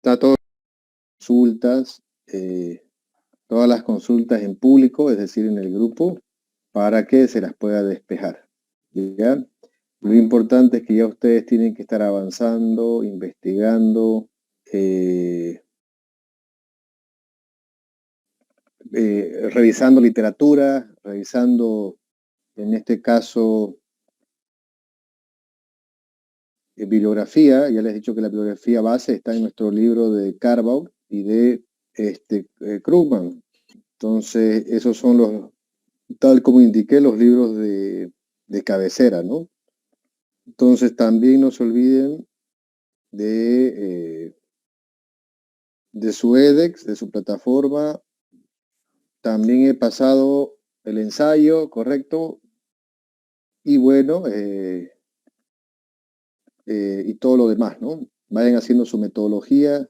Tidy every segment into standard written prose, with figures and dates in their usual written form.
Está todas las consultas, todas las consultas en público, es decir, en el grupo, para que se las pueda despejar. ¿Ya? Lo importante es que ya ustedes tienen que estar avanzando, investigando, revisando literatura, revisando, en este caso, bibliografía. Ya les he dicho que la bibliografía base está en nuestro libro de Carbaugh y de Krugman. Entonces, esos son los, tal como indiqué, los libros de cabecera, ¿no? Entonces, también no se olviden de su edX, de su plataforma. También he pasado el ensayo, correcto. Y bueno, y todo lo demás, ¿no? Vayan haciendo su metodología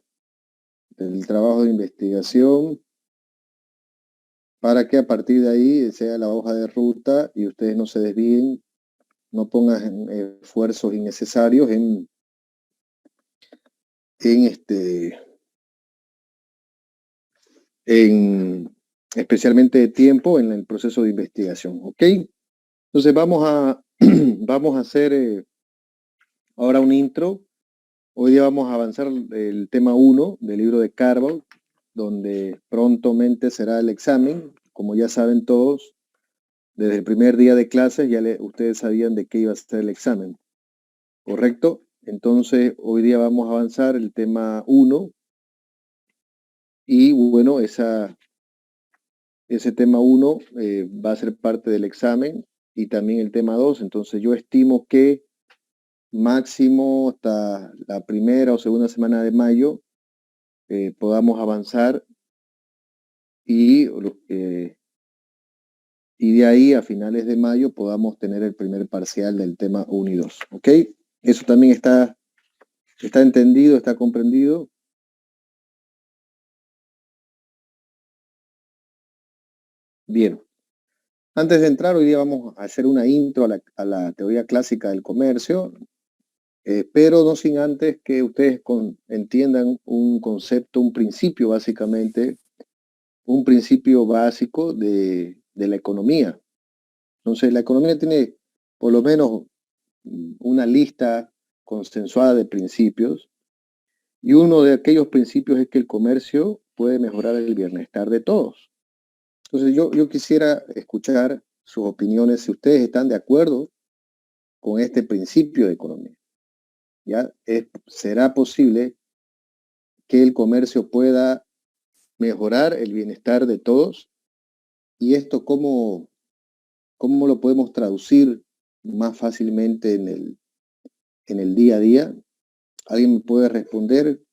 del trabajo de investigación para que a partir de ahí sea la hoja de ruta y ustedes no se desvíen, no pongan esfuerzos innecesarios en especialmente de tiempo en el proceso de investigación, ¿ok? Entonces vamos a, vamos a hacer ahora un intro. Hoy día vamos a avanzar el tema 1 del libro de Carbaugh, donde prontamente será el examen. Como ya saben todos, desde el primer día de clases ya ustedes sabían de qué iba a ser el examen, ¿correcto? Entonces hoy día vamos a avanzar el tema 1 y bueno, ese tema 1 va a ser parte del examen y también el tema 2. Entonces yo estimo que máximo hasta la primera o segunda semana de mayo podamos avanzar y de ahí a finales de mayo podamos tener el primer parcial del tema 1 y 2. ¿Ok? Eso también está entendido, está comprendido. Bien. Antes de entrar, hoy día vamos a hacer una intro a la teoría clásica del comercio, pero no sin antes que ustedes entiendan un concepto, un principio básicamente, un principio básico de la economía. Entonces, la economía tiene por lo menos una lista consensuada de principios, y uno de aquellos principios es que el comercio puede mejorar el bienestar de todos. Entonces, yo quisiera escuchar sus opiniones, si ustedes están de acuerdo con este principio de economía. ¿Ya? ¿Será posible que el comercio pueda mejorar el bienestar de todos? ¿Y esto cómo lo podemos traducir más fácilmente en el día a día? ¿Alguien me puede responder,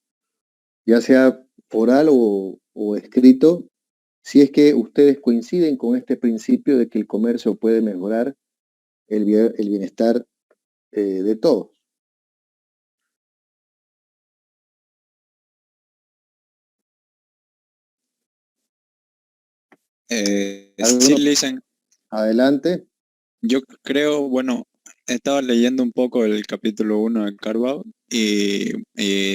ya sea oral o escrito, si es que ustedes coinciden con este principio de que el comercio puede mejorar el bienestar de todos? Sí, Lisen, Adelante. yo creo, bueno, estaba leyendo un poco el capítulo 1 de Carvalho y,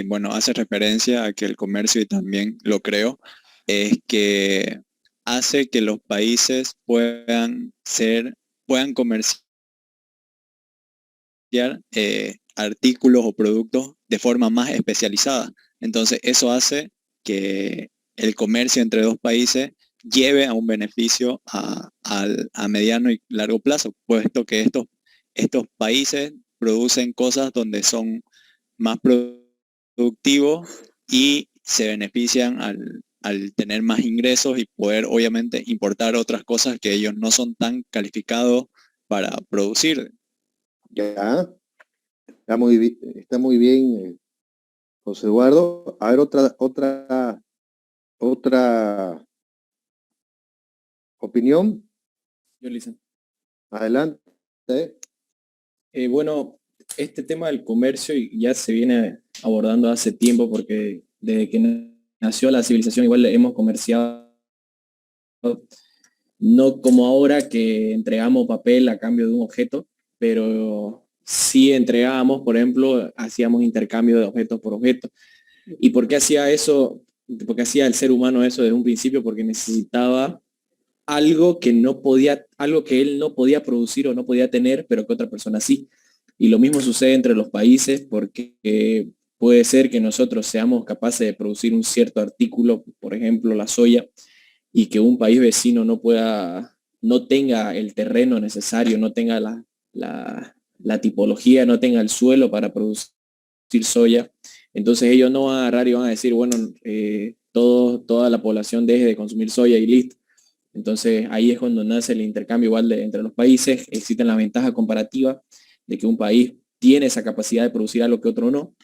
bueno, hace referencia a que el comercio, y también lo creo, es que hace que los países puedan comerciar artículos o productos de forma más especializada. Entonces, eso hace que el comercio entre dos países lleve a un beneficio a mediano y largo plazo, puesto que estos países producen cosas donde son más productivos y se benefician al tener más ingresos y poder obviamente importar otras cosas que ellos no son tan calificados para producir. Ya, está muy bien, José Eduardo. A ver, otra opinión. Yo, Lisa. Adelante. Bueno, este tema del comercio ya se viene abordando hace tiempo porque desde que nació la civilización igual hemos comerciado, no como ahora que entregamos papel a cambio de un objeto, pero sí entregábamos, por ejemplo, hacíamos intercambio de objetos por objetos. ¿Y por qué hacía eso? ¿Por qué hacía el ser humano eso desde un principio? Porque necesitaba algo que no podía, algo que él no podía producir o no podía tener, pero que otra persona sí. Y lo mismo sucede entre los países porque puede ser que nosotros seamos capaces de producir un cierto artículo, por ejemplo, la soya, y que un país vecino no pueda, no tenga el terreno necesario, no tenga la tipología, no tenga el suelo para producir soya. Entonces ellos no van a agarrar y van a decir, bueno, toda la población deje de consumir soya y listo. Entonces ahí es cuando nace el intercambio igual entre los países, existen las ventajas comparativas de que un país tiene esa capacidad de producir algo que otro no,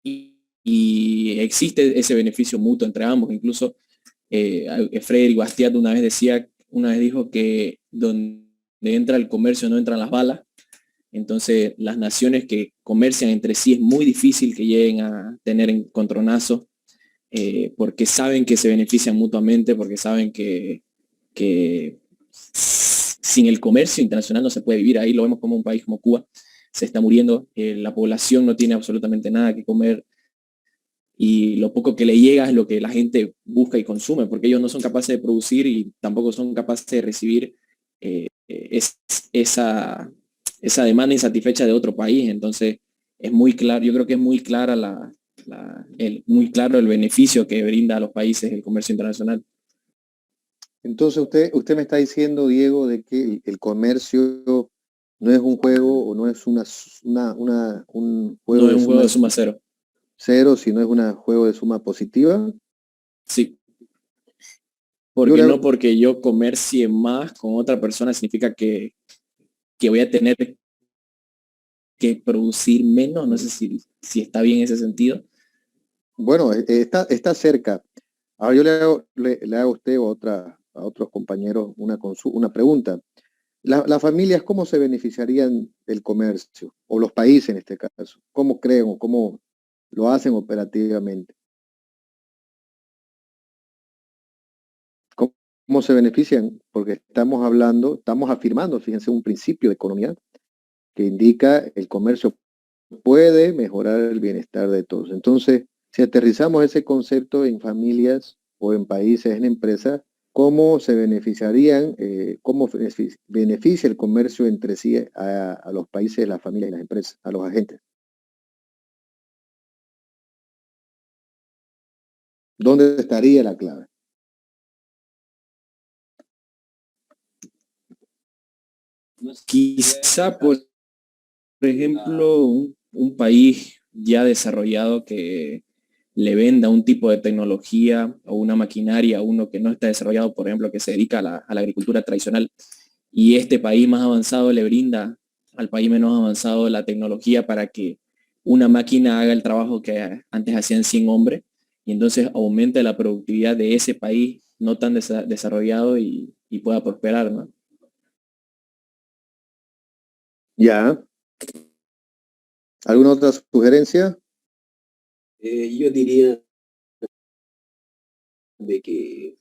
y existe ese beneficio mutuo entre ambos. Incluso Frederick Bastiat una vez dijo que donde entra el comercio no entran las balas. Entonces las naciones que comercian entre sí es muy difícil que lleguen a tener encontronazos, porque saben que se benefician mutuamente, porque saben que sin el comercio internacional no se puede vivir. Ahí lo vemos como un país como Cuba se está muriendo, la población no tiene absolutamente nada que comer, y lo poco que le llega es lo que la gente busca y consume, porque ellos no son capaces de producir y tampoco son capaces de recibir esa, esa demanda insatisfecha de otro país. Entonces es muy claro, yo creo que es muy clara muy claro el beneficio que brinda a los países el comercio internacional. Entonces usted me está diciendo, Diego, de que el comercio no es un juego o no es un juego No es de un juego suma de suma cero. cero, sino es un juego de suma positiva. Sí, Yo porque le no hago- porque yo comercie más con otra persona significa que voy a tener que producir menos. No sé si está bien ese sentido. bueno, está cerca. Ahora yo le hago a usted o a otros compañeros una pregunta. Las familias, ¿cómo se beneficiarían del comercio? O los países en este caso. ¿Cómo creen o cómo lo hacen operativamente? ¿Cómo se benefician? Porque estamos afirmando, fíjense, un principio de economía que indica el comercio puede mejorar el bienestar de todos. Entonces, si aterrizamos ese concepto en familias o en países, en empresas, ¿cómo se beneficiarían, cómo beneficia el comercio entre sí a los países, las familias y las empresas, a los agentes? ¿Dónde estaría la clave? Quizá, por ejemplo, un país ya desarrollado que le venda un tipo de tecnología o una maquinaria a uno que no está desarrollado, por ejemplo, que se dedica a la agricultura tradicional, y este país más avanzado le brinda al país menos avanzado la tecnología para que una máquina haga el trabajo que antes hacían 100 hombres, y entonces aumente la productividad de ese país no tan desarrollado, y pueda prosperar, ¿no? Ya. ¿Alguna otra sugerencia? Yo diría de que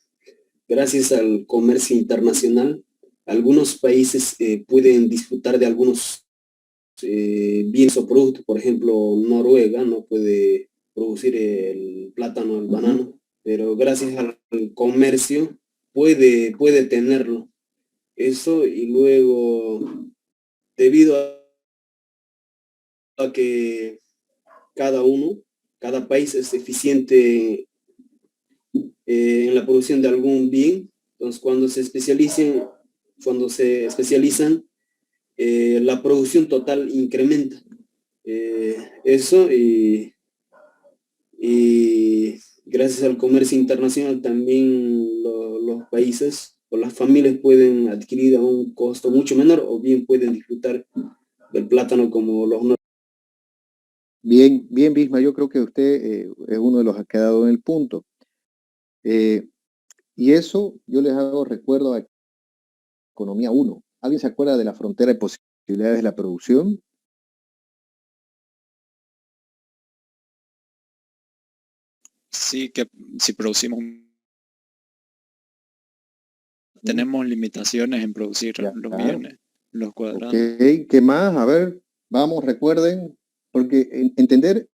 gracias al comercio internacional, algunos países pueden disfrutar de algunos bienes o productos. Por ejemplo, Noruega no puede producir el plátano, el banano, pero gracias al comercio puede tenerlo. Eso, y luego, debido a que cada país es eficiente en la producción de algún bien. Entonces, cuando se especializan, la producción total incrementa. Eso, y gracias al comercio internacional también los países o las familias pueden adquirir a un costo mucho menor, o bien pueden disfrutar del plátano como los no. Bien, bien, Bisma, yo creo que usted es uno de los que ha quedado en el punto. Y eso yo les hago recuerdo a Economía 1. ¿Alguien se acuerda de la frontera de posibilidades de la producción? Sí, que si producimos, tenemos limitaciones en producir Ya. los millones, los Ok, cuadrados. ¿qué más? A ver, vamos, recuerden, porque entender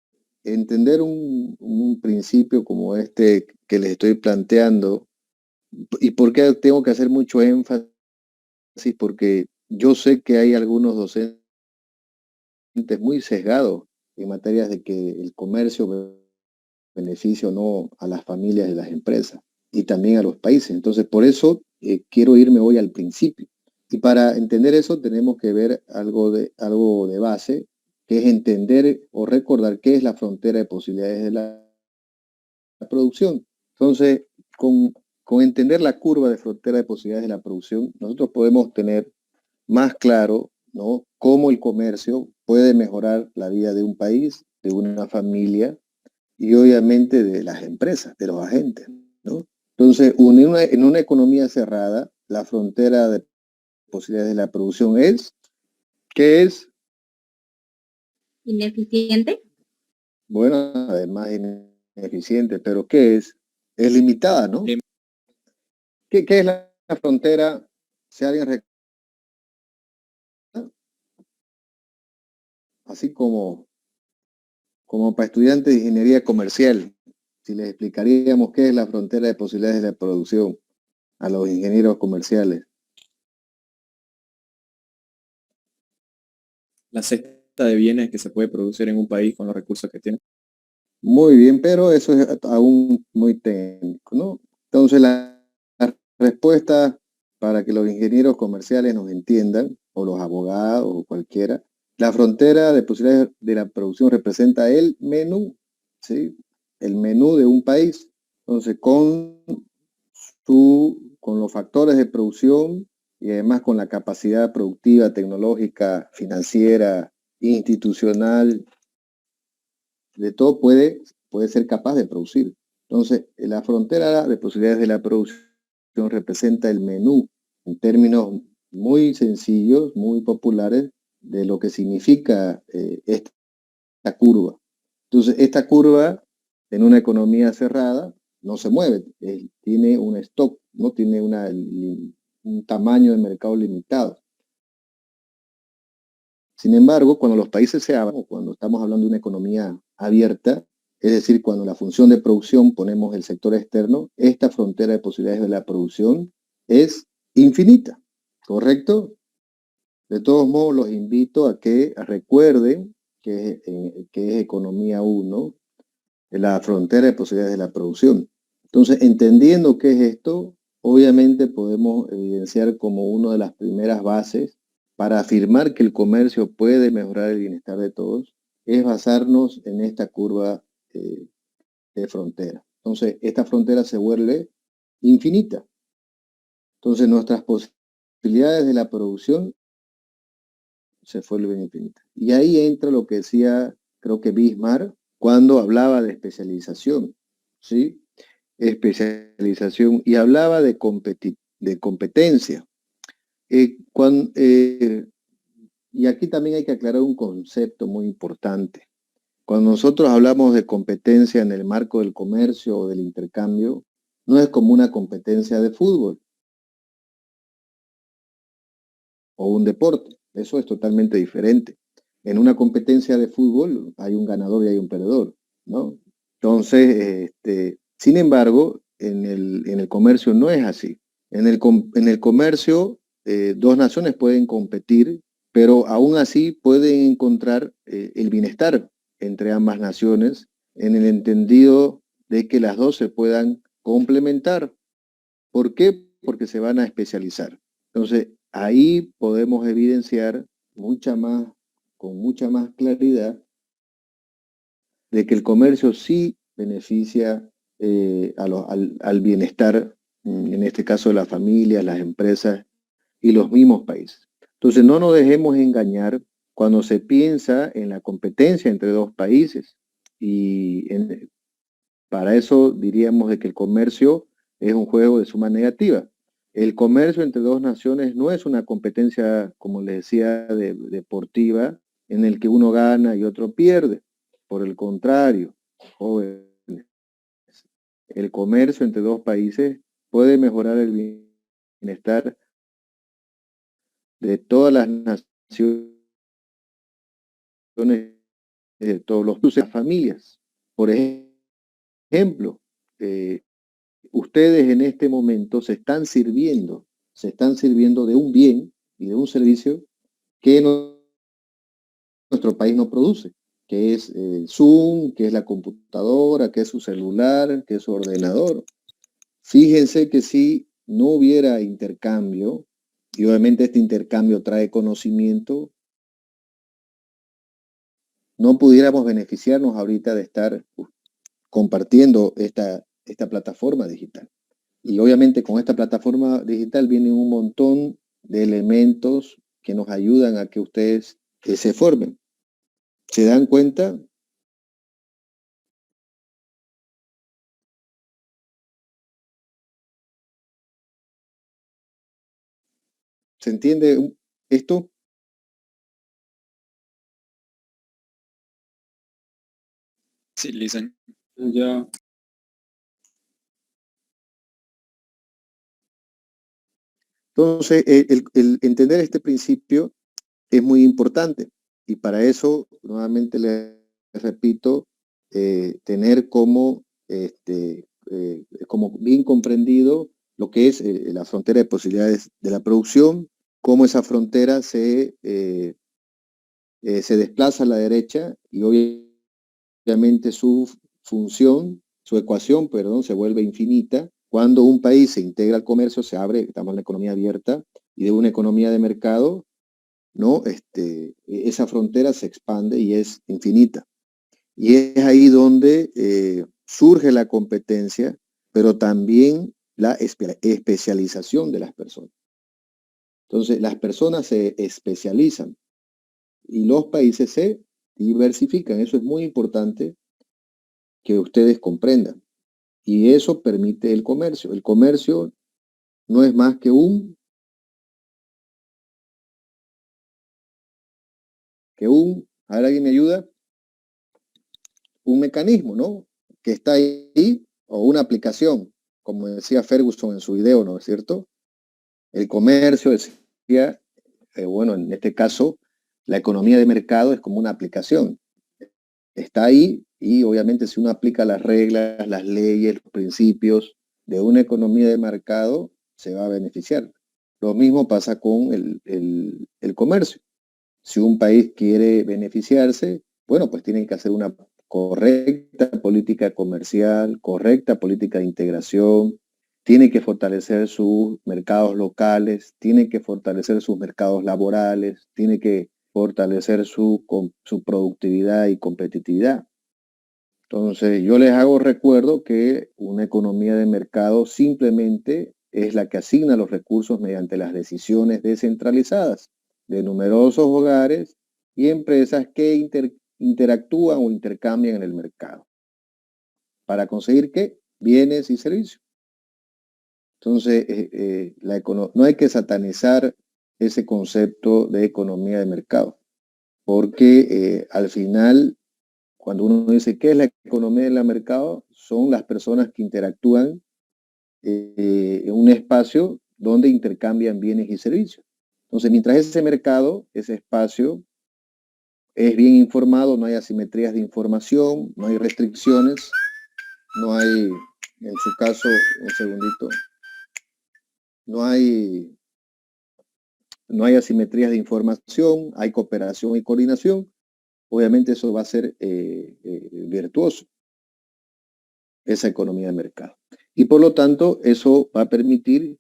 entender un principio como este que les estoy planteando, y por qué tengo que hacer mucho énfasis, porque yo sé que hay algunos docentes muy sesgados en materias de que el comercio beneficia o no a las familias y las empresas y también a los países. Entonces, por eso quiero irme hoy al principio. Y para entender eso tenemos que ver algo de base, que es entender o recordar qué es la frontera de posibilidades de la producción. Entonces, con entender la curva de frontera de posibilidades de la producción, nosotros podemos tener más claro, ¿no?, cómo el comercio puede mejorar la vida de un país, de una familia y obviamente de las empresas, de los agentes, ¿no? Entonces, en una economía cerrada, la frontera de posibilidades de la producción es, ¿qué es? Ineficiente. Bueno, además ineficiente, pero ¿qué es? Es limitada, ¿no? ¿Qué es la frontera? Si alguien recuerda, así como para estudiantes de ingeniería comercial, si les explicaríamos qué es la frontera de posibilidades de la producción a los ingenieros comerciales. La cesta de bienes que se puede producir en un país con los recursos que tiene. Muy bien, pero eso es aún muy técnico, ¿no? Entonces la respuesta para que los ingenieros comerciales nos entiendan, o los abogados, o cualquiera, la frontera de posibilidades de la producción representa el menú, ¿sí? El menú de un país. Entonces, con los factores de producción y además con la capacidad productiva, tecnológica, financiera, institucional, de todo puede ser capaz de producir. Entonces, la frontera de posibilidades de la producción representa el menú en términos muy sencillos, muy populares, de lo que significa esta curva. Entonces, esta curva en una economía cerrada no se mueve, tiene un stock, no tiene un tamaño de mercado limitado. Sin embargo, cuando los países se abren, o cuando estamos hablando de una economía abierta, es decir, cuando la función de producción ponemos el sector externo, esta frontera de posibilidades de la producción es infinita, ¿correcto? De todos modos, los invito a que recuerden que es economía 1, la frontera de posibilidades de la producción. Entonces, entendiendo qué es esto, obviamente podemos evidenciar como una de las primeras bases para afirmar que el comercio puede mejorar el bienestar de todos, es basarnos en esta curva de frontera. Entonces, esta frontera se vuelve infinita. Entonces, nuestras posibilidades de la producción se vuelven infinitas. Y ahí entra lo que decía, creo que Bismarck, cuando hablaba de especialización, ¿sí? Especialización y hablaba de competencia. Y aquí también hay que aclarar un concepto muy importante. Cuando nosotros hablamos de competencia en el marco del comercio o del intercambio, no es como una competencia de fútbol o un deporte. Eso es totalmente diferente. En una competencia de fútbol hay un ganador y hay un perdedor, ¿no? Entonces, sin embargo, en el comercio no es así. En el comercio, dos naciones pueden competir, pero aún así pueden encontrar el bienestar entre ambas naciones en el entendido de que las dos se puedan complementar. ¿Por qué? Porque se van a especializar. Entonces, ahí podemos evidenciar con mucha más claridad de que el comercio sí beneficia al bienestar, en este caso de las familias, las empresas y los mismos países. Entonces, no nos dejemos engañar cuando se piensa en la competencia entre dos países. Para eso diríamos de que el comercio es un juego de suma negativa. El comercio entre dos naciones no es una competencia, como les decía, deportiva, en el que uno gana y otro pierde. Por el contrario, jóvenes, el comercio entre dos países puede mejorar el bienestar de todas las naciones todos los las familias. Por ejemplo, ustedes en este momento se están sirviendo de un bien y de un servicio que nuestro país no produce, que es Zoom, que es la computadora, que es su celular, que es su ordenador. Fíjense que si no hubiera intercambio, y obviamente este intercambio trae conocimiento, no pudiéramos beneficiarnos ahorita de estar compartiendo esta plataforma digital. Y obviamente con esta plataforma digital vienen un montón de elementos que nos ayudan a que ustedes se formen. ¿Se dan cuenta? ¿Se entiende esto? Sí, listen. Ya. Entonces, el entender este principio es muy importante. Y para eso, nuevamente les repito, tener como bien comprendido lo que es la frontera de posibilidades de la producción, cómo esa frontera se desplaza a la derecha y obviamente su función, su ecuación, perdón, se vuelve infinita. Cuando un país se integra al comercio, se abre, estamos en la economía abierta, y de una economía de mercado, ¿no? Esa frontera se expande y es infinita. Y es ahí donde surge la competencia, pero también la especialización de las personas. Entonces, las personas se especializan y los países se diversifican. Eso es muy importante que ustedes comprendan. Y eso permite el comercio. El comercio no es más que a ver, ¿alguien me ayuda? Un mecanismo, ¿no? Que está ahí, o una aplicación, como decía Ferguson en su video, ¿no es cierto? El comercio, decía, bueno, en este caso, la economía de mercado es como una aplicación. Está ahí y obviamente si uno aplica las reglas, las leyes, los principios de una economía de mercado, se va a beneficiar. Lo mismo pasa con el comercio. Si un país quiere beneficiarse, bueno, pues tienen que hacer una correcta política comercial, correcta política de integración, tiene que fortalecer sus mercados locales, tiene que fortalecer sus mercados laborales, tiene que fortalecer su productividad y competitividad. Entonces, yo les hago recuerdo que una economía de mercado simplemente es la que asigna los recursos mediante las decisiones descentralizadas de numerosos hogares y empresas que interactúan o intercambian en el mercado para conseguir ¿qué? Bienes y servicios. Entonces, no hay que satanizar ese concepto de economía de mercado, porque al final, cuando uno dice qué es la economía del mercado, son las personas que interactúan en un espacio donde intercambian bienes y servicios. Entonces, mientras ese mercado, ese espacio, es bien informado, no hay asimetrías de información, no hay restricciones, no hay, en su caso, un segundito, no hay, no hay asimetrías de información, hay cooperación y coordinación, obviamente eso va a ser virtuoso, esa economía de mercado. Y por lo tanto, eso va a permitir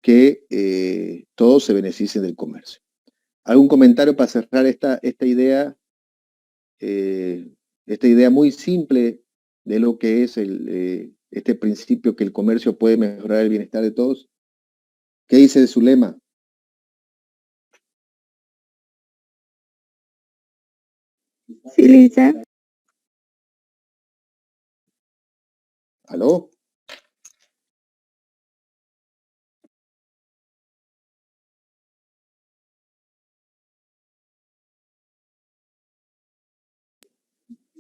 que todos se beneficien del comercio. ¿Algún comentario para cerrar esta idea muy simple de lo que es este principio que el comercio puede mejorar el bienestar de todos? ¿Qué dice de su lema? Sí, Lisa. ¿Aló?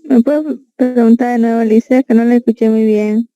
¿Me puedo preguntar de nuevo, Lisa? Que no la escuché muy bien.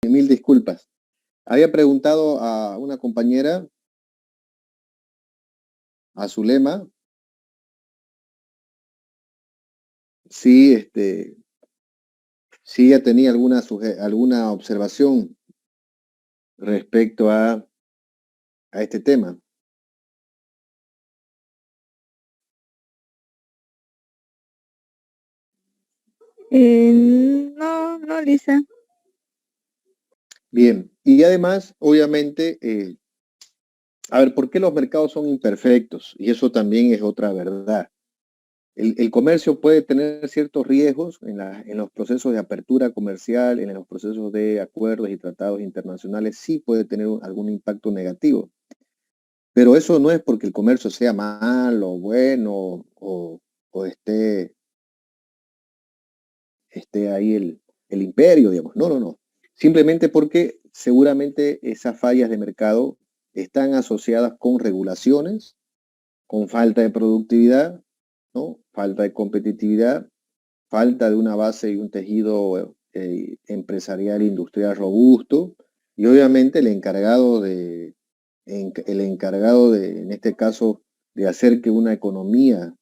Mil disculpas. Había preguntado a una compañera, a Zulema, si ella tenía alguna observación respecto a este tema. No, Lisa. Bien, y además, obviamente, a ver, ¿por qué los mercados son imperfectos? Y eso también es otra verdad. El comercio puede tener ciertos riesgos en los procesos de apertura comercial, en los procesos de acuerdos y tratados internacionales, sí puede tener algún impacto negativo. Pero eso no es porque el comercio sea malo, bueno, o esté ahí el imperio, digamos. No, no, no. Simplemente porque seguramente esas fallas de mercado están asociadas con regulaciones, con falta de productividad, ¿no? Falta de competitividad, falta de una base y un tejido empresarial industrial robusto, y obviamente en este caso, de hacer que una economía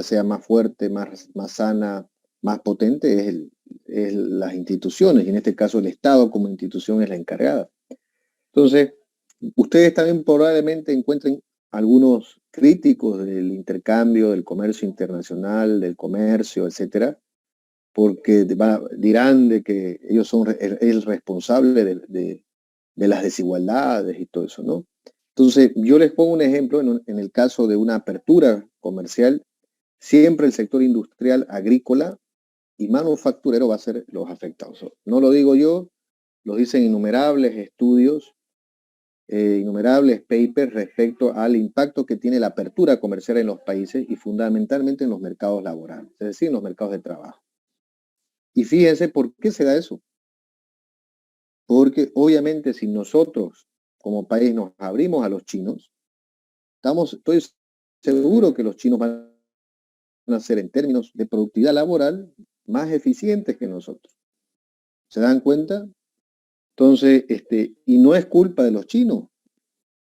sea más fuerte, más sana, más potente, es las instituciones, y en este caso el Estado como institución es la encargada. Entonces, ustedes también probablemente encuentren algunos críticos del intercambio, del comercio internacional, del comercio, etcétera, porque dirán de que ellos son el responsable de las desigualdades y todo eso, ¿no? Entonces, yo les pongo un ejemplo en el caso de una apertura comercial, siempre el sector industrial, agrícola y manufacturero va a ser los afectados. No lo digo yo, lo dicen innumerables estudios, innumerables papers respecto al impacto que tiene la apertura comercial en los países y fundamentalmente en los mercados laborales, es decir, en los mercados de trabajo. Y fíjense por qué se da eso. Porque obviamente si nosotros como país nos abrimos a los chinos, estoy seguro que los chinos van a ser en términos de productividad laboral más eficientes que nosotros. ¿Se dan cuenta? Entonces, y no es culpa de los chinos, o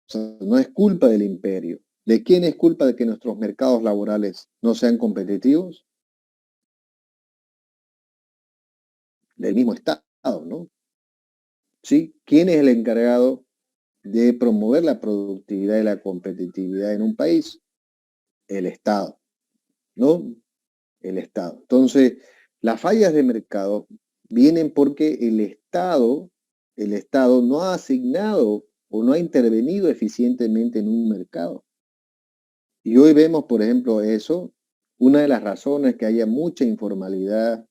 sea, no es culpa del imperio. ¿De quién es culpa de que nuestros mercados laborales no sean competitivos? Del mismo Estado, ¿no? ¿Sí? ¿Quién es el encargado de promover la productividad y la competitividad en un país? El Estado, ¿no? El Estado. Entonces, las fallas de mercado vienen porque el Estado no ha asignado o no ha intervenido eficientemente en un mercado. Y hoy vemos, por ejemplo, eso, una de las razones que haya mucha informalidad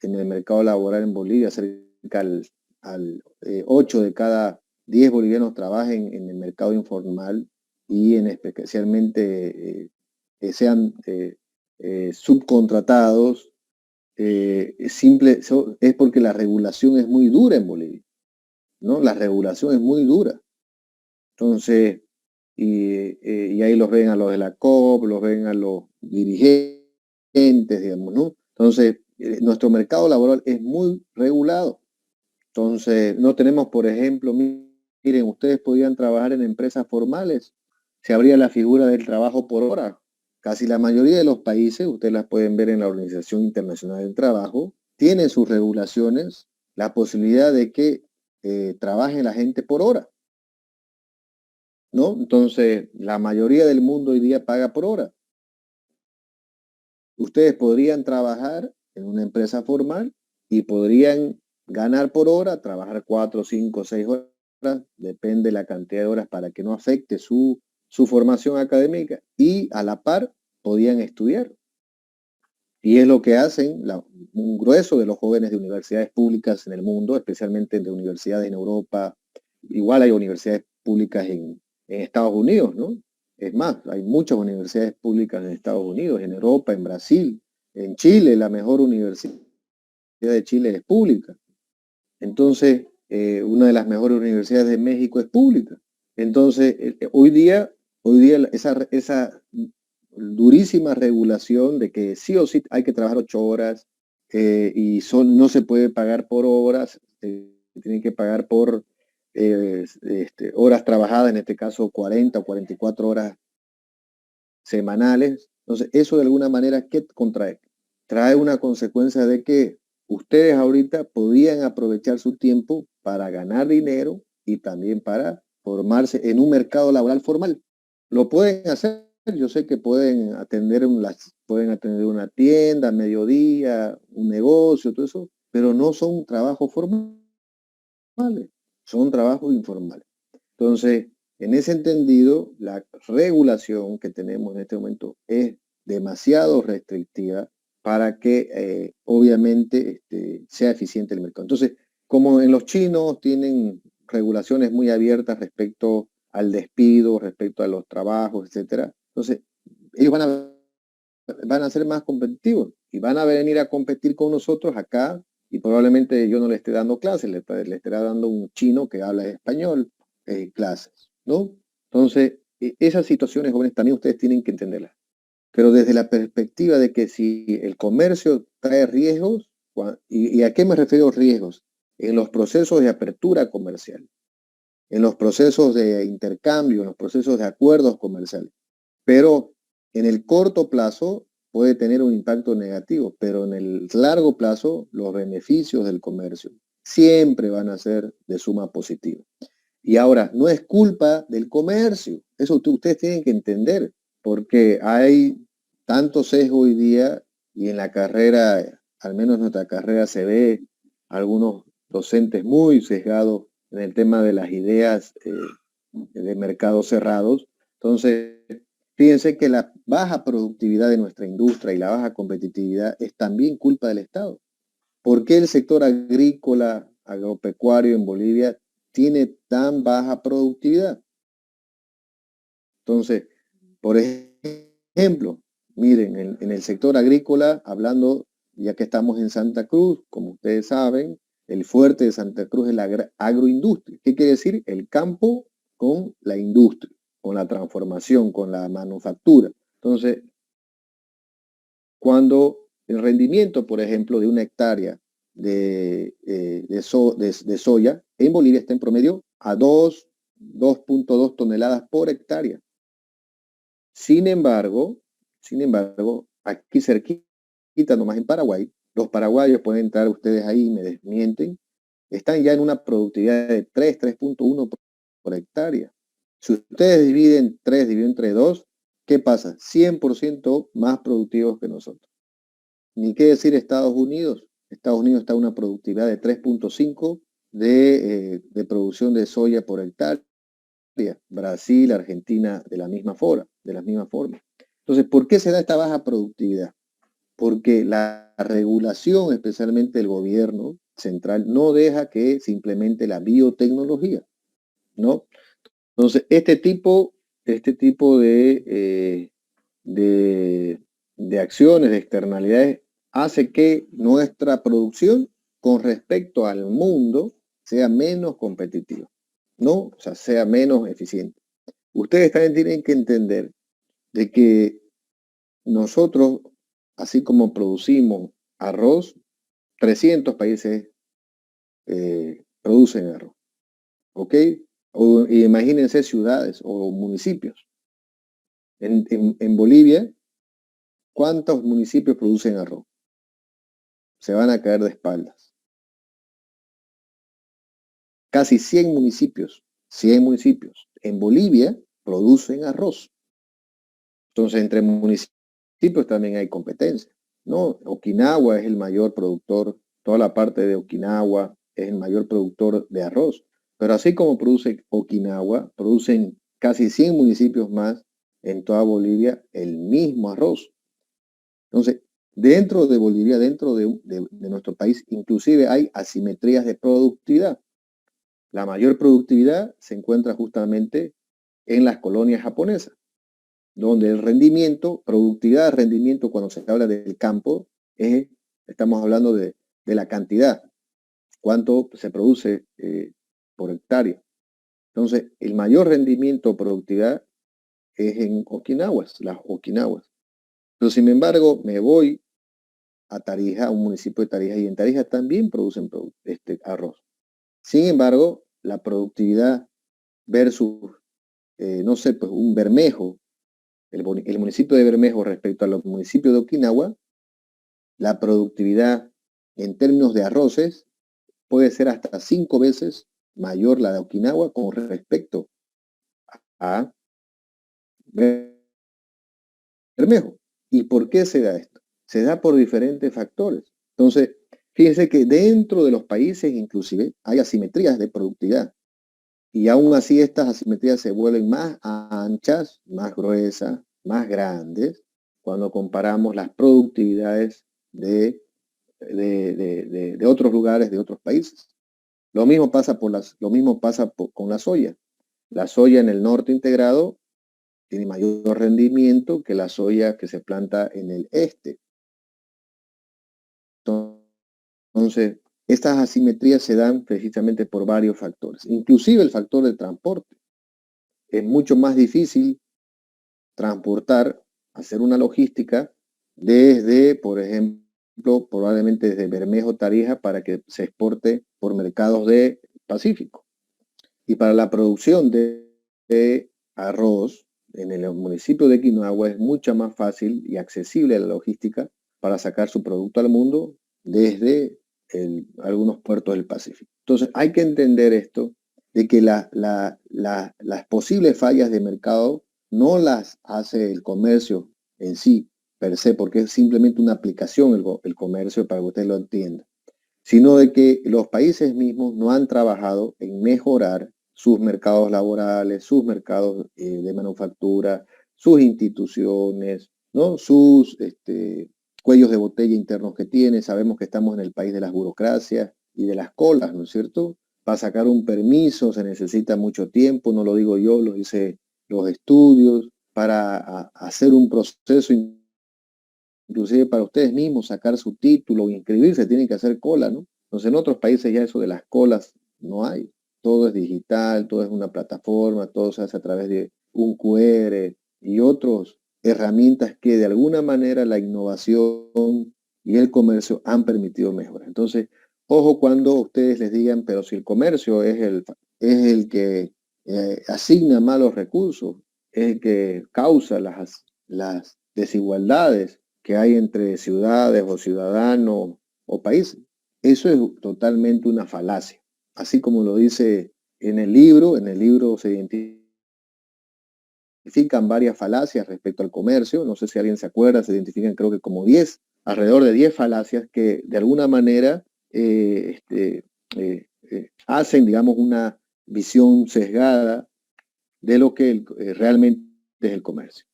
en el mercado laboral en Bolivia, cerca al 8 de cada 10 bolivianos trabajen en el mercado informal y especialmente sean subcontratados, es porque la regulación es muy dura en Bolivia, ¿no? La regulación es muy dura. Entonces, y ahí los ven a los de la COP, los ven a los dirigentes, digamos, ¿no? Entonces, nuestro mercado laboral es muy regulado. Entonces, no tenemos, por ejemplo, miren, ustedes podían trabajar en empresas formales, se abría la figura del trabajo por hora. Casi la mayoría de los países, ustedes las pueden ver en la Organización Internacional del Trabajo, tienen sus regulaciones, la posibilidad de que trabaje la gente por hora, ¿no? Entonces, la mayoría del mundo hoy día paga por hora. Ustedes podrían trabajar en una empresa formal y podrían ganar por hora, trabajar 4, 5, 6 horas, depende de la cantidad de horas para que no afecte su formación académica, y a la par podían estudiar. Y es lo que hacen un grueso de los jóvenes de universidades públicas en el mundo, especialmente de universidades en Europa. Igual hay universidades públicas en Estados Unidos, ¿no? Es más, hay muchas universidades públicas en Estados Unidos, en Europa, en Brasil, en Chile. La mejor universidad de Chile es pública. Entonces, una de las mejores universidades de México es pública. Entonces, hoy día esa durísima regulación de que sí o sí hay que trabajar 8 horas y no se puede pagar por horas, tienen que pagar por horas trabajadas, en este caso 40 o 44 horas semanales. Entonces, eso de alguna manera, ¿qué contrae? Trae una consecuencia de que ustedes ahorita podían aprovechar su tiempo para ganar dinero y también para formarse en un mercado laboral formal. Lo pueden hacer, yo sé que pueden atender una tienda a mediodía, un negocio, todo eso, pero no son trabajos formales, son trabajos informales. Entonces, en ese entendido, la regulación que tenemos en este momento es demasiado restrictiva para que obviamente sea eficiente el mercado. Entonces, como en los chinos tienen regulaciones muy abiertas respecto al despido, respecto a los trabajos, etcétera, entonces ellos van a ser más competitivos y van a venir a competir con nosotros acá y probablemente yo no le esté dando clases, le estará dando un chino que habla español clases, ¿no? Entonces, esas situaciones, jóvenes, también ustedes tienen que entenderlas. Pero desde la perspectiva de que si el comercio trae riesgos, ¿y a qué me refiero riesgos? En los procesos de apertura comercial, en los procesos de intercambio, en los procesos de acuerdos comerciales. Pero en el corto plazo puede tener un impacto negativo, pero en el largo plazo los beneficios del comercio siempre van a ser de suma positiva. Y ahora, no es culpa del comercio, eso ustedes tienen que entender, porque hay tanto sesgo hoy día y en la carrera, al menos en nuestra carrera, se ve algunos docentes muy sesgados en el tema de las ideas de mercados cerrados. Entonces, fíjense que la baja productividad de nuestra industria y la baja competitividad es también culpa del Estado. ¿Por qué el sector agrícola, agropecuario en Bolivia tiene tan baja productividad? Entonces, por ejemplo, miren, en el sector agrícola, hablando, ya que estamos en Santa Cruz, como ustedes saben, el fuerte de Santa Cruz es la agroindustria. ¿Qué quiere decir? El campo con la industria, con la transformación, con la manufactura. Entonces, cuando el rendimiento, por ejemplo, de una hectárea de soya en Bolivia está en promedio a 2.2 toneladas por hectárea. Sin embargo, aquí cerquita, nomás en Paraguay, los paraguayos, pueden entrar ustedes ahí y me desmienten, están ya en una productividad de 3.1 por hectárea. Si ustedes dividen 3, dividen entre 2, ¿qué pasa? 100% más productivos que nosotros. Ni qué decir Estados Unidos. Estados Unidos está en una productividad de 3.5 de producción de soya por hectárea. Brasil, Argentina, de la misma forma. Entonces, ¿por qué se da esta baja productividad? Porque la regulación, especialmente el gobierno central, no deja que se implemente la biotecnología, ¿no? Entonces, este tipo de acciones, de externalidades, hace que nuestra producción con respecto al mundo sea menos competitiva, ¿no? O sea, sea menos eficiente. Ustedes también tienen que entender de que nosotros, así como producimos arroz, 300 países producen arroz, ¿ok? O imagínense ciudades o municipios. En Bolivia, ¿cuántos municipios producen arroz? Se van a caer de espaldas. Casi 100 municipios en Bolivia producen arroz. Entonces, entre municipios también hay competencia, ¿no? Okinawa es el mayor productor, toda la parte de Okinawa es el mayor productor de arroz. Pero así como produce Okinawa, producen casi 100 municipios más en toda Bolivia el mismo arroz. Entonces, dentro de Bolivia, dentro de nuestro país, inclusive hay asimetrías de productividad. La mayor productividad se encuentra justamente en las colonias japonesas, donde el rendimiento, productividad, rendimiento, cuando se habla del campo, estamos hablando de la cantidad, cuánto se produce por hectárea. Entonces, el mayor rendimiento, productividad, es en las Okinawas. Pero sin embargo, me voy a Tarija, a un municipio de Tarija, y en Tarija también producen arroz. Sin embargo, la productividad versus, no sé, pues un Bermejo, el municipio de Bermejo respecto al municipio de Okinawa, la productividad en términos de arroces puede ser hasta 5 veces mayor la de Okinawa con respecto a Bermejo. ¿Y por qué se da esto? Se da por diferentes factores. Entonces, fíjense que dentro de los países inclusive hay asimetrías de productividad. Y aún así estas asimetrías se vuelven más anchas, más gruesas, más grandes, cuando comparamos las productividades de otros lugares, de otros países. Lo mismo pasa, con la soya. La soya en el norte integrado tiene mayor rendimiento que la soya que se planta en el este. Entonces, estas asimetrías se dan precisamente por varios factores, inclusive el factor de transporte. Es mucho más difícil transportar, hacer una logística desde, por ejemplo, probablemente desde Bermejo, Tarija, para que se exporte por mercados del Pacífico. Y para la producción de arroz en el municipio de Quinagua es mucho más fácil y accesible la logística para sacar su producto al mundo desde algunos puertos del Pacífico. Entonces hay que entender esto, de que las posibles fallas de mercado no las hace el comercio en sí, per se, porque es simplemente una aplicación el comercio, para que usted lo entienda, sino de que los países mismos no han trabajado en mejorar sus mercados laborales, sus mercados de manufactura, sus instituciones, ¿no? Sus cuellos de botella internos que tiene. Sabemos que estamos en el país de las burocracias y de las colas, ¿no es cierto? Para sacar un permiso se necesita mucho tiempo, no lo digo yo, lo dicen los estudios, para hacer un proceso, inclusive para ustedes mismos sacar su título o inscribirse, tienen que hacer cola, ¿no? Entonces en otros países ya eso de las colas no hay. Todo es digital, todo es una plataforma, todo se hace a través de un QR y otras herramientas que de alguna manera la innovación y el comercio han permitido mejorar. Entonces, ojo cuando ustedes les digan, pero si el comercio es el que asigna malos recursos, es el que causa las desigualdades que hay entre ciudades o ciudadanos o países. Eso es totalmente una falacia. Así como lo dice en el libro se identifican varias falacias respecto al comercio. No sé si alguien se acuerda, se identifican creo que como 10, alrededor de 10 falacias que de alguna manera hacen, digamos, una visión sesgada de lo que realmente es el comercio.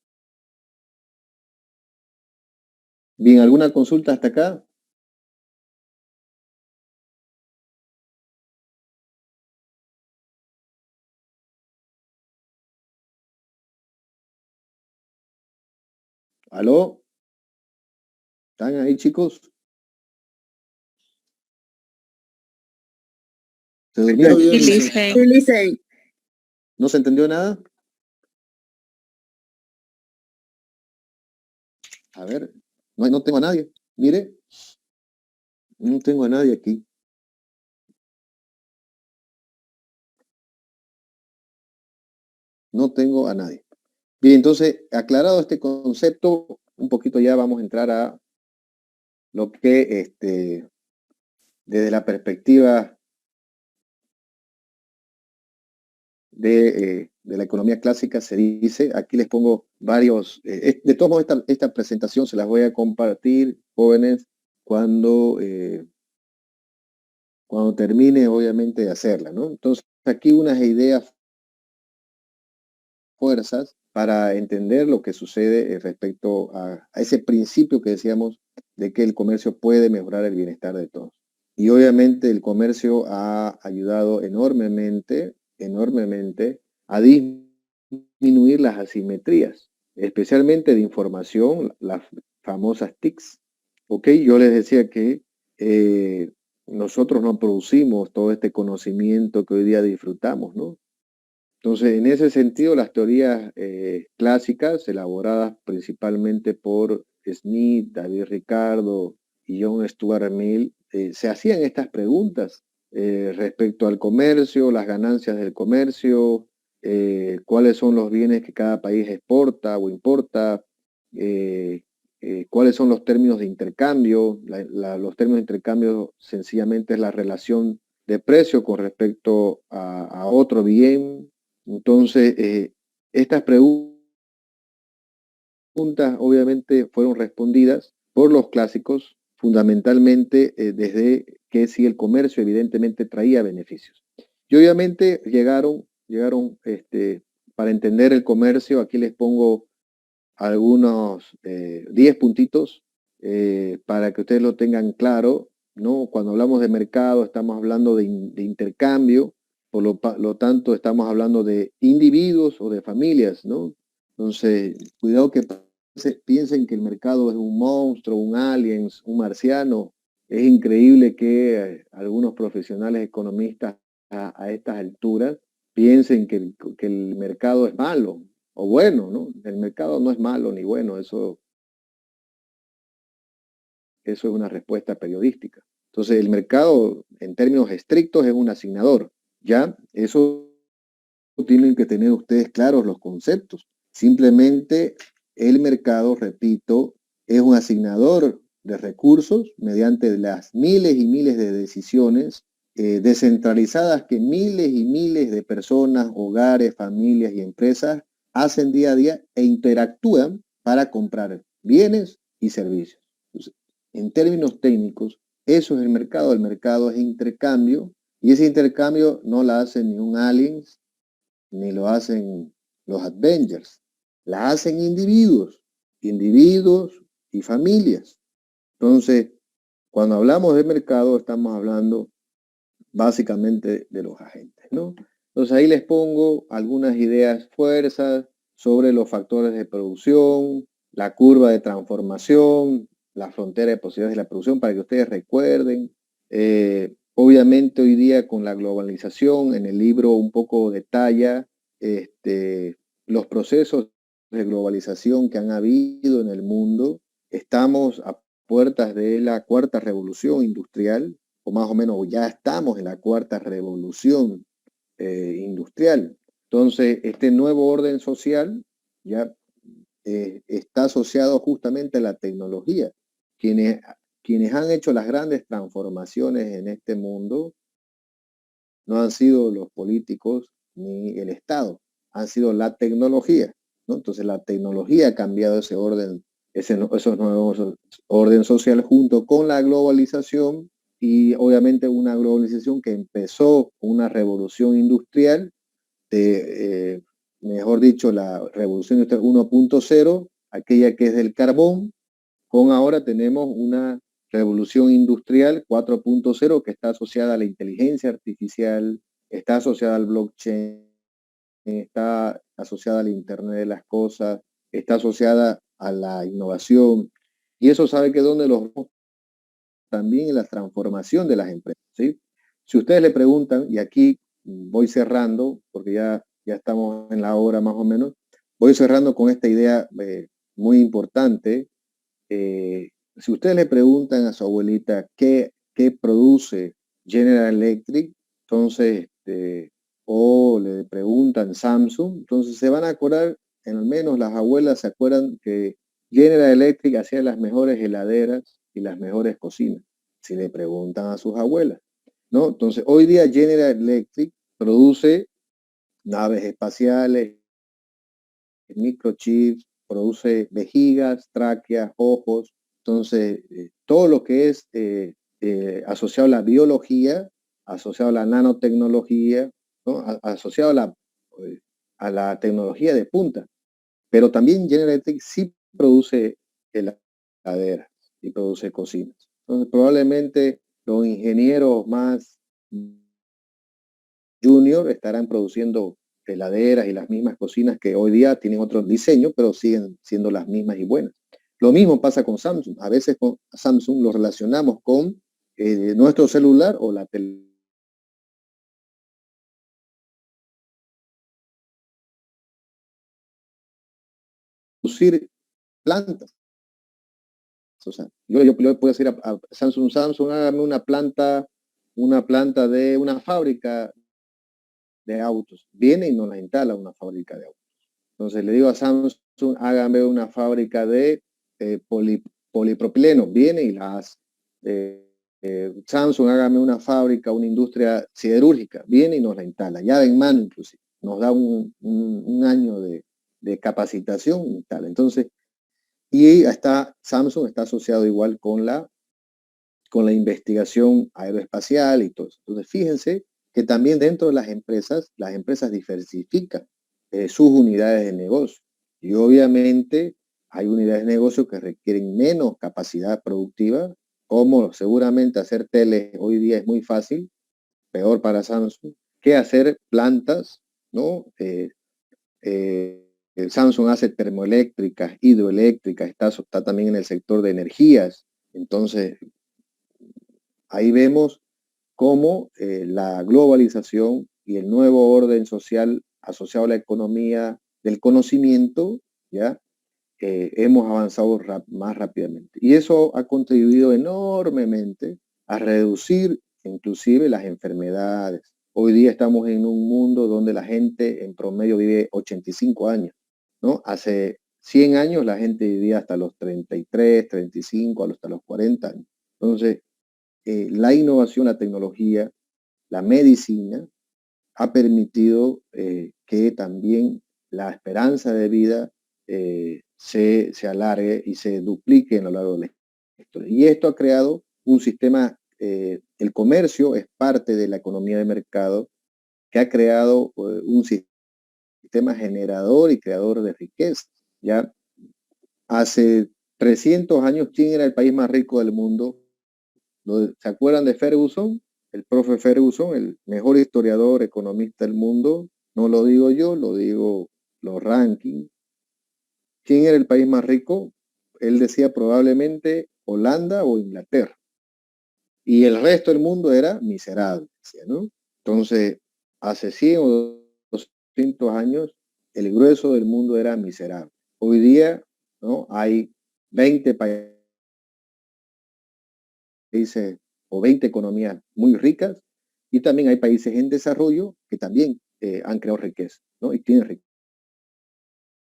Bien, ¿alguna consulta hasta acá? ¿Aló? ¿Están ahí, chicos? ¿Se durmieron? ¿No se entendió nada? A ver, no tengo a nadie. Mire, no tengo a nadie aquí. No tengo a nadie. Bien, entonces, aclarado este concepto, un poquito ya vamos a entrar a lo que desde la perspectiva de la economía clásica se dice. Aquí les pongo varios, de todos modos esta presentación se las voy a compartir, jóvenes, cuando termine obviamente de hacerla, ¿no? Entonces aquí unas ideas, fuerzas para entender lo que sucede respecto a ese principio que decíamos de que el comercio puede mejorar el bienestar de todos. Y obviamente el comercio ha ayudado enormemente a disminuir las asimetrías, especialmente de información, las famosas TICs. ¿Ok? Yo les decía que nosotros no producimos todo este conocimiento que hoy día disfrutamos, ¿no? Entonces, en ese sentido, las teorías clásicas, elaboradas principalmente por Smith, David Ricardo y John Stuart Mill, se hacían estas preguntas respecto al comercio, las ganancias del comercio, cuáles son los bienes que cada país exporta o importa, cuáles son los términos de intercambio. Los términos de intercambio sencillamente es la relación de precio con respecto a otro bien. Entonces, estas preguntas obviamente fueron respondidas por los clásicos, fundamentalmente desde que si el comercio evidentemente traía beneficios. Y obviamente llegaron para entender el comercio, aquí les pongo algunos 10 puntitos para que ustedes lo tengan claro, ¿no? Cuando hablamos de mercado estamos hablando de intercambio, por lo tanto estamos hablando de individuos o de familias, ¿no? Entonces, cuidado que piensen que el mercado es un monstruo, un alien, un marciano. Es increíble que algunos profesionales economistas a estas alturas piensen que el mercado es malo o bueno, ¿no? El mercado no es malo ni bueno, eso es una respuesta periodística. Entonces, el mercado, en términos estrictos, es un asignador. Ya, eso tienen que tener ustedes claros los conceptos. Simplemente el mercado, repito, es un asignador de recursos mediante las miles y miles de decisiones descentralizadas que miles y miles de personas, hogares, familias y empresas hacen día a día e interactúan para comprar bienes y servicios. Entonces, en términos técnicos, eso es el mercado. El mercado es intercambio y ese intercambio no lo hace ni un alien, ni lo hacen los Avengers. La hacen individuos y familias. Entonces, cuando hablamos de mercado, estamos hablando básicamente de los agentes, ¿no? Entonces ahí les pongo algunas ideas fuerzas sobre los factores de producción, la curva de transformación, la frontera de posibilidades de la producción, para que ustedes recuerden. Obviamente hoy día con la globalización, en el libro un poco detalla los procesos de globalización que han habido en el mundo. Estamos a puertas de la cuarta revolución industrial, o más o menos ya estamos en la cuarta revolución industrial. Entonces, este nuevo orden social ya está asociado justamente a la tecnología. Quienes han hecho las grandes transformaciones en este mundo no han sido los políticos ni el Estado, han sido la tecnología, ¿no? Entonces la tecnología ha cambiado ese orden, esos nuevos orden social junto con la globalización y obviamente una globalización que empezó una revolución industrial, mejor dicho, la revolución industrial 1.0, aquella que es del carbón, con ahora tenemos una revolución industrial 4.0 que está asociada a la inteligencia artificial, está asociada al blockchain, está asociada al Internet de las cosas, está asociada a la innovación. Y eso sabe que donde los también en la transformación de las empresas, ¿sí? Si ustedes le preguntan, y aquí voy cerrando, porque ya estamos en la hora más o menos, voy cerrando con esta idea muy importante. Si ustedes le preguntan a su abuelita qué produce General Electric, entonces, o le preguntan Samsung, entonces se van a acordar, en al menos las abuelas se acuerdan que General Electric hacía las mejores heladeras y las mejores cocinas, si le preguntan a sus abuelas, ¿no? Entonces, hoy día General Electric produce naves espaciales, microchips, produce vejigas, tráqueas, ojos. Entonces, todo lo que es asociado a la biología, asociado a la nanotecnología, ¿no? Asociado a la tecnología de punta. Pero también General Electric sí produce heladeras y produce cocinas. Entonces, probablemente los ingenieros más junior estarán produciendo heladeras y las mismas cocinas que hoy día tienen otro diseño, pero siguen siendo las mismas y buenas. Lo mismo pasa con Samsung. A veces con Samsung lo relacionamos con nuestro celular o la televisión. Producir plantas. O sea, yo puedo decir a Samsung, hágame una planta una planta de una fábrica de autos. Viene y nos la instala una fábrica de autos. Entonces le digo a Samsung, hágame una fábrica de polipropileno. Viene y la hace. Samsung, hágame una fábrica, una industria siderúrgica. Viene y nos la instala, llave en mano inclusive. Nos da un año de capacitación y tal. Entonces, y Samsung está asociado igual con la investigación aeroespacial y todo eso. Entonces, fíjense que también dentro de las empresas diversifican sus unidades de negocio. Y obviamente hay unidades de negocio que requieren menos capacidad productiva, como seguramente hacer tele hoy día es muy fácil, peor para Samsung, que hacer plantas, ¿no? Samsung hace termoeléctricas, hidroeléctricas, está también en el sector de energías. Entonces, ahí vemos cómo la globalización y el nuevo orden social asociado a la economía del conocimiento, ¿ya? Hemos avanzado más rápidamente. Y eso ha contribuido enormemente a reducir inclusive las enfermedades. Hoy día estamos en un mundo donde la gente en promedio vive 85 años, ¿no? Hace 100 años la gente vivía hasta los 33, 35, hasta los 40 años. Entonces, la innovación, la tecnología, la medicina ha permitido que también la esperanza de vida se alargue y se duplique a lo largo de la historia. Y esto ha creado un sistema, el comercio es parte de la economía de mercado que ha creado un sistema generador y creador de riqueza. Ya hace 300 años, ¿quién era el país más rico del mundo? ¿Se acuerdan de Ferguson? El profe Ferguson, el mejor historiador, economista del mundo. No lo digo yo, lo digo los rankings. ¿Quién era el país más rico? Él decía probablemente Holanda o Inglaterra. Y el resto del mundo era miserable, decía, ¿no? Entonces, hace 100 o 200 años, el grueso del mundo era miserable. Hoy día, ¿no? Hay 20 países o 20 economías muy ricas y también hay países en desarrollo que también han creado riqueza, ¿no? Y tienen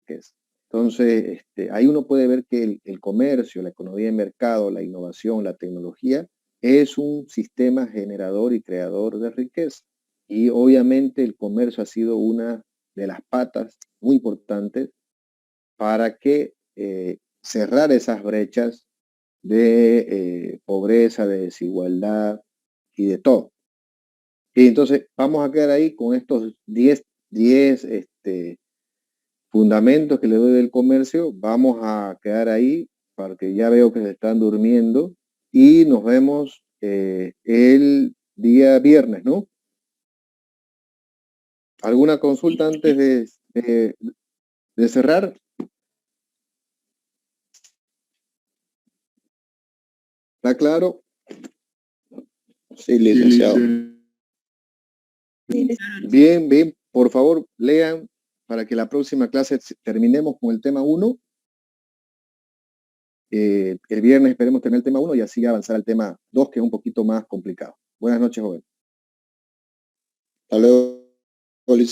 riqueza. Entonces, ahí uno puede ver que el comercio, la economía de mercado, la innovación, la tecnología, es un sistema generador y creador de riqueza. Y obviamente el comercio ha sido una de las patas muy importantes para que cerrar esas brechas de pobreza, de desigualdad y de todo. Y entonces vamos a quedar ahí con estos 10 fundamentos que le doy del comercio. Vamos a quedar ahí porque ya veo que se están durmiendo y nos vemos el día viernes, ¿no? ¿Alguna consulta antes de cerrar? ¿Está claro? Sí, licenciado. Bien, bien. Por favor, lean para que la próxima clase terminemos con el tema 1. El viernes esperemos tener el tema 1 y así avanzar al tema 2, que es un poquito más complicado. Buenas noches, joven. Hasta luego, licenciado.